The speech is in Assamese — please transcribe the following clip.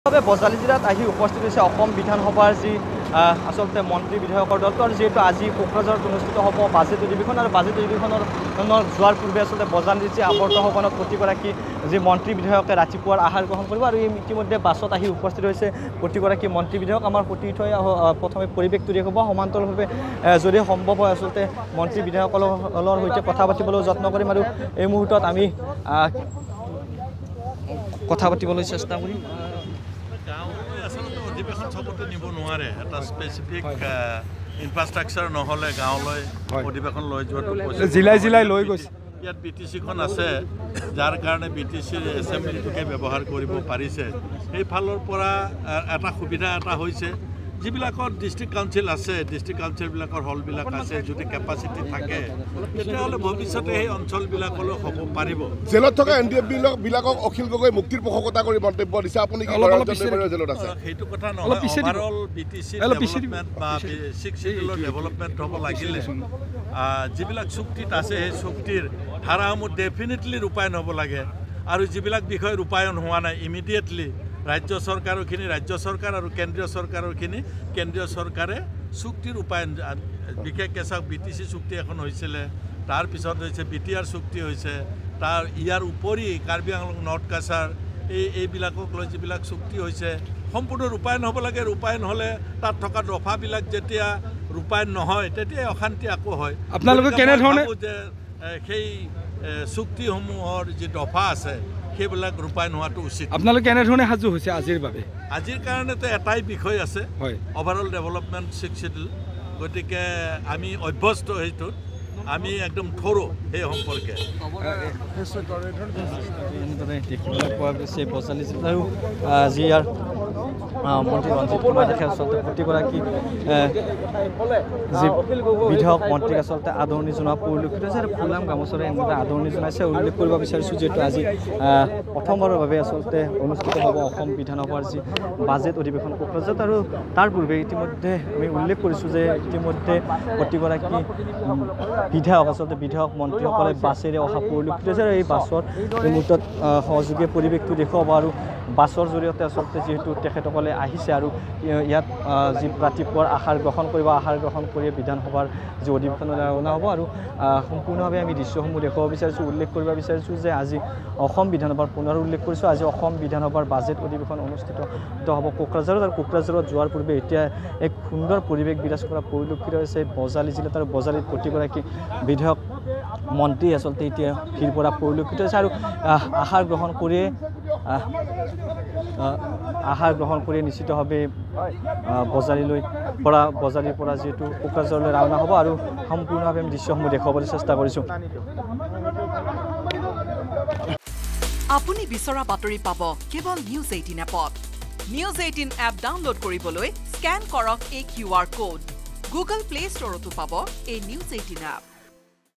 বজালী জিলাত আহি উপস্থিত হৈছে অসম বিধানসভাৰ যি আসলতে মন্ত্ৰী বিধায়কৰ দলটো আৰু যিহেতু আজি কোকৰাঝাৰত অনুষ্ঠিত হ'ব বাজেট অধিৱেশন আৰু বাজেট অধিৱেশনৰ যোৱাৰ পূৰ্বে আসলতে বজালীৰ যি আৱৰ্ত সদনত প্ৰতিগৰাকী যি মন্ত্ৰী বিধায়কে ৰাতিপুৱাৰ আহাৰ গ্ৰহণ কৰিব আৰু ইতিমধ্যে বাছত আহি উপস্থিত হৈছে প্ৰতিগৰাকী মন্ত্ৰী বিধায়ক আমাৰ প্ৰতি থৈ প্ৰথমে পৰিৱেশটো দেখুৱাব সমান্তৰালভাৱে যদি সম্ভৱ হয় আসলতে মন্ত্ৰী বিধায়কসকলৰ সৈতে কথা পাতিবলৈ যত্ন কৰিম আৰু এই মুহূৰ্তত আমি কথা পাতিবলৈ চেষ্টা কৰিম নিব নোৱাৰে এটা স্পেচিফিক ইনফ্ৰাষ্ট্ৰাকচাৰ নহ'লে গাঁৱলৈ অধিৱেশন লৈ যোৱাটো জিলাই লৈ গৈছে ইয়াত BTCখন আছে যাৰ কাৰণে BTCৰ এছেম্বলিটোকে ব্যৱহাৰ কৰিব পাৰিছে সেইফালৰ পৰা এটা সুবিধা এটা হৈছে যিবিলাকৰ ডিষ্ট্ৰিক্ট কাউন্সিল আছে ডিষ্ট্ৰিক্ট কাউন্সিলবিলাকৰ হলবিলাক আছে যদি কেপাচিটি থাকে তেতিয়াহ'লে ভৱিষ্যতে সেই অঞ্চলবিলাকলৈ হ'ব পাৰিব জেলত থকা NDF বিলাকক অখিল গগৈ মুক্তিৰ পোষকতা কৰি মন্তব্য দিছে আপুনি কি জেলত আছে সেইটো কথা নহয় ওভাৰঅল BTC ডেভেলপমেণ্ট বা 6 শিডিউলৰ ডেভেলপমেণ্ট হ'ব লাগিলে যিবিলাক চুক্তিত আছে সেই চুক্তিৰ ধাৰাসমূহ ডেফিনেটলি ৰূপায়ণ হ'ব লাগে আৰু যিবিলাক বিষয় ৰূপায়ণ হোৱা নাই ইমিডিয়েটলি ৰাজ্য চৰকাৰখিনি ৰাজ্য চৰকাৰ আৰু কেন্দ্ৰীয় চৰকাৰখিনি কেন্দ্ৰীয় চৰকাৰে চুক্তিৰ ৰূপায়ণ বিশেষকৈ চাওক BTC চুক্তি এখন হৈছিলে তাৰপিছত হৈছে BTR চুক্তি হৈছে তাৰ ইয়াৰ উপৰি কাৰ্বি আংলং নৰ্থ কাছাৰ এইবিলাকক লৈ যিবিলাক চুক্তি হৈছে সম্পূৰ্ণ ৰূপায়ণ হ'ব লাগে ৰূপায়ণ হ'লে তাত থকা দফাবিলাক যেতিয়া ৰূপায়ণ নহয় তেতিয়া অশান্তি আকৌ হয় আপোনালোকে কেনেধৰণে যে সেই চুক্তিসমূহৰ যি দফা আছে সেইবিলাক ৰূপায়ণ হোৱাটো উচিত আপোনালোকে কেনেধৰণে সাজু হৈছে আজিৰ বাবে আজিৰ কাৰণেতো এটাই বিষয় আছে হয় ওভাৰঅল ডেভেলপমেণ্ট 6 শিডিউল গতিকে আমি অভ্যস্ত সেইটোত আমি একদম থৰো সেই সম্পৰ্কে দেখিবলৈ পোৱা গৈছে বজালী জিলাৰ যি ইয়াৰ মন্ত্ৰী ৰঞ্জিত কুমাৰ দাসে আচলতে প্ৰতিগৰাকী যি বিধায়ক মন্ত্ৰীক আচলতে আদৰণি জনোৱা পৰিলক্ষিত হৈছে আৰু ফুলাম গামোচাৰে এনেদৰে আদৰণি জনাইছে উল্লেখ কৰিব বিচাৰিছোঁ যিহেতু আজি প্ৰথমবাৰৰ বাবে আচলতে অনুষ্ঠিত হ'ব অসম বিধানসভাৰ যি বাজেট অধিৱেশন কোকৰাঝাৰত আৰু তাৰ পূৰ্বে ইতিমধ্যে আমি উল্লেখ কৰিছোঁ যে ইতিমধ্যে প্ৰতিগৰাকী বিধায়ক আচলতে বিধায়ক মন্ত্ৰীসকলে বাছেৰে অহা পৰিলক্ষিত হৈছে আৰু এই বাছৰ এই মুহূৰ্তত সহযোগী পৰিৱেশটো দেখুৱাব আৰু বাছৰ জৰিয়তে আচলতে যিহেতু তেখেতসকলে আহিছে আৰু ইয়াত যি ৰাতিপুৱাৰ আহাৰ গ্ৰহণ কৰিব আহাৰ গ্ৰহণ কৰি বিধানসভাৰ যি অধিৱেশনলৈ ৰাওনা হ'ব আৰু সম্পূৰ্ণভাৱে আমি দৃশ্যসমূহ দেখুৱাব বিচাৰিছোঁ উল্লেখ কৰিব বিচাৰিছোঁ যে আজি অসম বিধানসভাৰ পুনৰ উল্লেখ কৰিছোঁ আজি অসম বিধানসভাৰ বাজেট অধিৱেশন অনুষ্ঠিত হ'ব কোকৰাঝাৰত আৰু কোকৰাঝাৰত যোৱাৰ পূৰ্বে এতিয়া এক সুন্দৰ পৰিৱেশ বিৰাজ কৰা পৰিলক্ষিত হৈছে বজালী জিলাত আৰু বজালীত প্ৰতিগৰাকী বিধায়ক মন্ত্ৰী আচলতে এতিয়া ভিৰ পৰা পৰিলক্ষিত হৈছে আৰু আহাৰ গ্ৰহণ কৰিয়ে নিশ্চিতভাৱে বজালীৰ পৰা যিহেতু কোকৰাঝাৰলৈ ৰাওনা হ'ব আৰু সম্পূৰ্ণভাৱে আমি দৃশ্যসমূহ দেখুৱাবলৈ চেষ্টা কৰিছোঁ আপুনি বিচৰা বাতৰি পাব কেৱল নিউজ 18 এপত নিউজ 18 এপ ডাউনলোড কৰিবলৈ স্কেন কৰক এই QR কোড গুগল প্লে ষ্টৰতো পাব এই নিউজ 18 এপ